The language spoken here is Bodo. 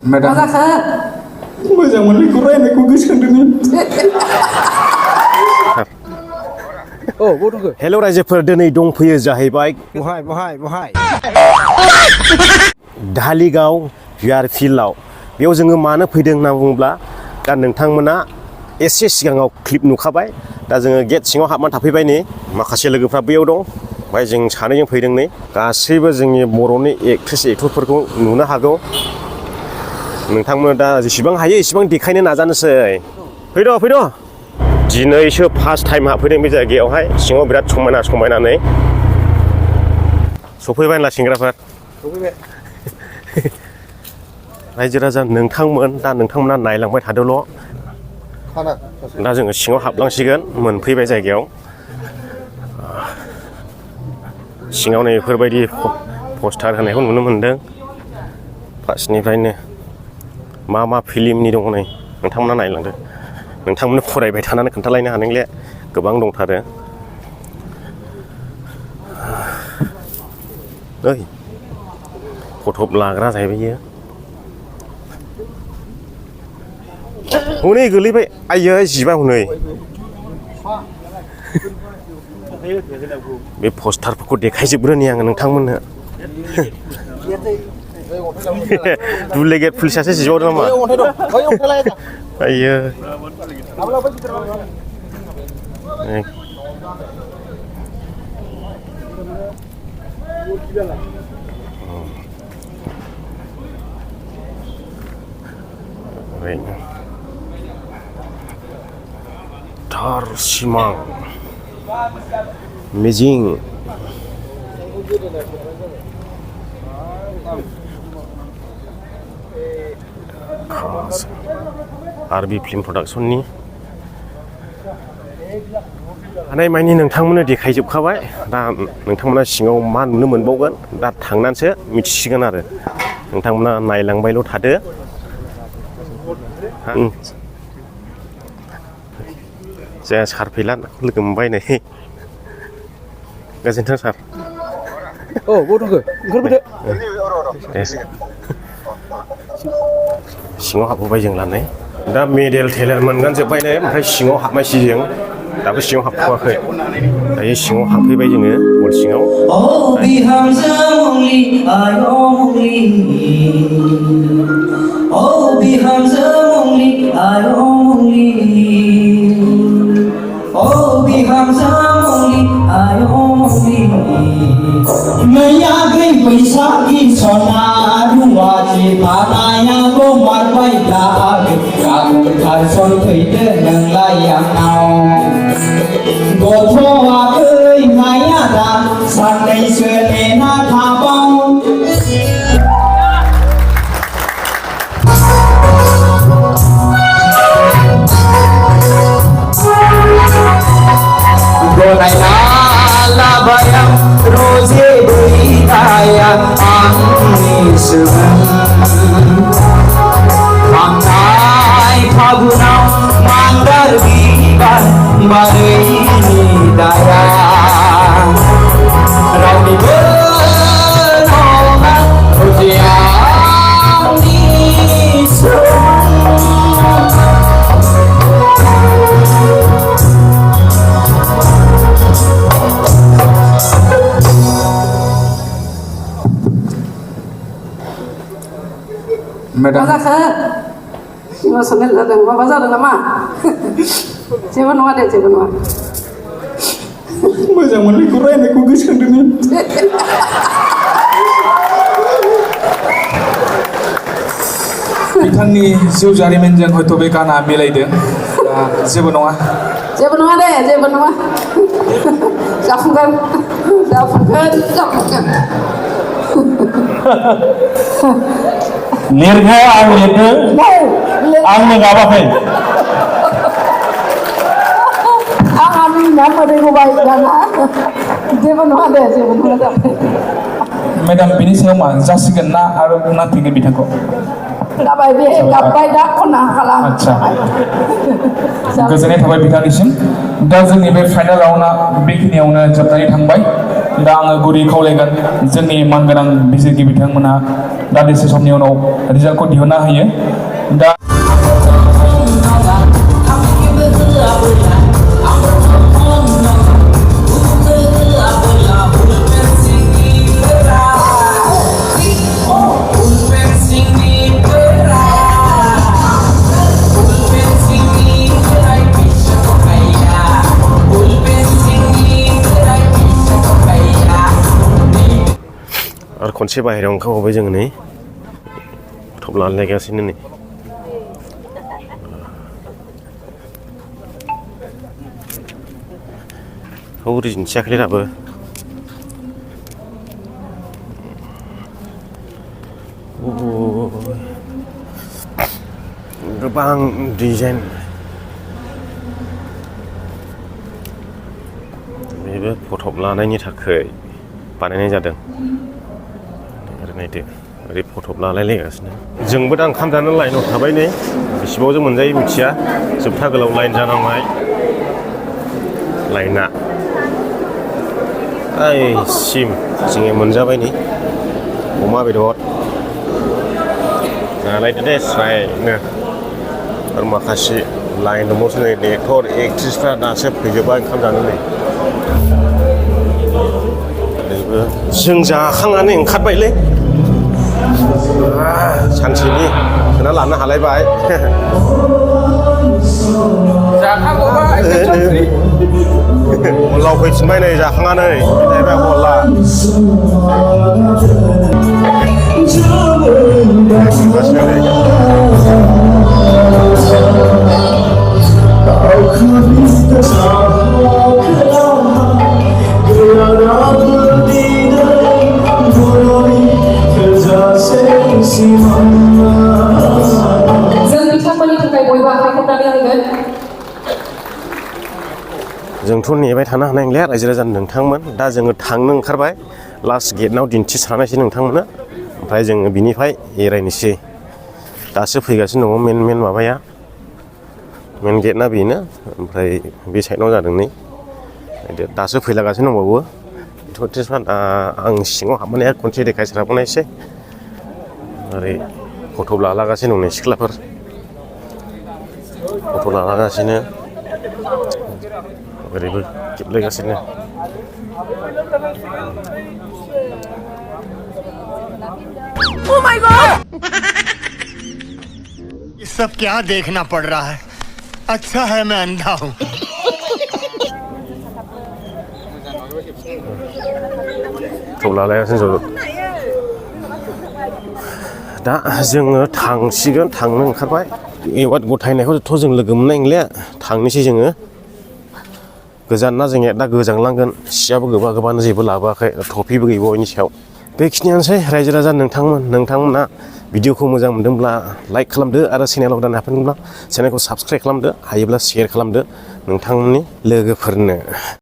Madam. Moजां मोनलै रायनायखौ गोसोखांदोंमोन हेल' रायजोफोर दिनै दंफैयो जाहैबाय बहाय धालिगाव बियार फिल्डआव बेयाव जोङो मानो फैदों होनना बुङोब्ला दा नोंथांमोना एसे सिगाङाव क्लिप नुखाबाय दा जोङो गेट सिङाव हाबनानै थाफैबाय नै माखासे लोगोफ्रा बैयाव दं ओमफ्राय जों सानैजों फैदों नै गासैबो जोंनि बर'नि एक्ट्रेस एक्टरफोरखौ नुनो हागौ नोंथांमोना दा जेसेबां हायो एसेबां देखायनो नाजानोसै फैद' दिनैसो फार्स्ट टाइम हाबफैदों बे जायगायावहाय सिङाव बिराद समायनानै सफैबाय होनला सेंग्राफोर रायजो राजा नोंथांमोना नायलांबाय थादोल' दा जोङो सिङाव हाबलांसिगोन मोनफैबाय जायगायाव सिङाव नै बेफोरबायदि पस्टार होनायखौ नुनो मोन्दों फार्स्टनिफ्रायनो मा फिल्मनि दङ नै नोंथांमोना नायलांदो नोंथांमोननो फरायबाय थानानै खोन्थालायनो हानायले गोबां दंथारो ओइ फट' लाग्रा जाहैबाय इयो हनै गोलैबाय आइयै जिबा हनै बे पस्टारफोरखौ देखायजोबग्रोनि आङो नोंथांमोननो दुलेगेट पुलिसासो जिबावदों नामा आइयो थार सिमां मिजिं आरबि फिल्म प्रडाक्शननि हानायमानि नोंथांमोननो देखायजोबखाबाय दा नोंथांमोना सिङाव मा नुनो मोनबावगोन दा थांनानैसो मिथिसिगोन आरो नोंथांमोना नायलांबायल' थादो जोंहा सार फैला लोगो मोनबाय नै गोजोन्थों सार सिङाव हाबबोबाय जों लानाय दा मेडेल टेलेर मोनगोन जोब्बाय नै ओमफ्राय सिङाव हाबनायसै जों दाबो सिङाव हाबथ'वाखै दायो सिङाव हाबफैबाय जोङो हल सिङाव Meyagai Baisakhi sona ruwaji panaya go marbai lag kagun tharson thaide nang layang nau gothowa oi maya da sanai sene na thabang golai la bayang roze berhidaya angin seven Pantai Fagunau mandar biban barini daya Rauni benongan ujian di Madam. Maksudnya ada apa saja nama? Siapa nama deh siapa nama? मोजां मोनलै रायनायखौ गोसोखांदोंमोन बिथांनि जिउ जारिमिनजों हयथ' बे गाना मिलायदों दा जेबो नङा deh siapa nama? Jafukan Lirga ang lirga ang nagabahin ang aming nama deh baik dana siapa nama deh Madam bini sayaw ma जासिगोन ना आरो बुंनांफिनगोन बिथांखौ Gabai be gabai दा खना खालाम आच्छा गोजोननाय थाबाय बिथांनिसिम दा जोंनि बे फाइनाल राउन्डआ बेखिनियावनो जोबनानै थांबाय दा आङो गुरै खावलायगोन जोंनि मानगोनां बिजिरगिरि बिथांमोनहा दान्दिसे समनि उनाव रिजाल्टखौ दिहुनना होयो दा आरो खनसे बाहेरायाव ओंखारबावबाय जोङो नै थब्ला लागासिनो नै हौरै दिन्थियाखैलै दाबो गोबां डिजाइन बेबो फटक लानायनि थाखाय बानायनाय जादों आरो नायदो ओरै फटक लालायलायगासिनो जोंबो दा ओंखाम जानो लाइनाव थाबाय नै बेसेबाव जों मोनजायो मिथिया जोबथा गोलाव लाइन जानांबाय लाइना सिम जोङो मोनजाबाय नै अमा बेदर जालायदो दे स्रायनो आरो माखासे लाइन दंबावसो नै एक्टर एक्ट्रिसफ्रा दासो फैजोब्बाय ओंखाम जानो नै ओरैबो जों जाखांनानै ओंखारबायलै सानसेनि सोना लानो हालायबाय हलाव फैफिनबाय नै जाखांनानै जाहैबाय हला जोंथ' नेबाय थानो हानाय नंलिया रायजो राजा नोंथांमोन दा जोङो थांनो ओंखारबाय लास्ट गेटआव दिन्थिसारनायसै नोंथांमोननो ओमफ्राय जोङो बिनिफ्राय एरायनोसै दासो फैगासिनो दङ मेन माबाया मेन गेटना बेनो ओमफ्राय बे साइडआव जादों नै दासो फैलागासिनो दंबावो आं सिङाव हाबनानै खनसे देखायसारबावनायसै ओरै फट' लालागासिनो दं नै सिख्लाफोर फट' लालागासिनो ओरैबो खेबलायगासिनो Oh my God! ये सब क्या देखना पड़ रहा है अच्छा है मैं अंधा हूँ थौलालायासो दा जोङो थांसिगोन थांनो ओंखारबाय एवार्ड गथायनायखौथ' जों लोगो मोननाय नंलिया थांनोसै जोङो गोजान ना जोंनिया दा गोजांलांगोन सियाबो गोबां जेबो लाबोआखै टफिबो गैबावा बेनि सायाव बेखिनियानोसै रायजो राजा नोंथांमोना भिडिअखौ मोजां मोनदोंब्ला लाइक खालामदो आरो चेनेलाव दान हाबफैदोंब्ला चेनेलखौ साबस्क्राइब खालामदो हायोब्ला शेयार खालामदो नोंथांनि लोगोफोरनो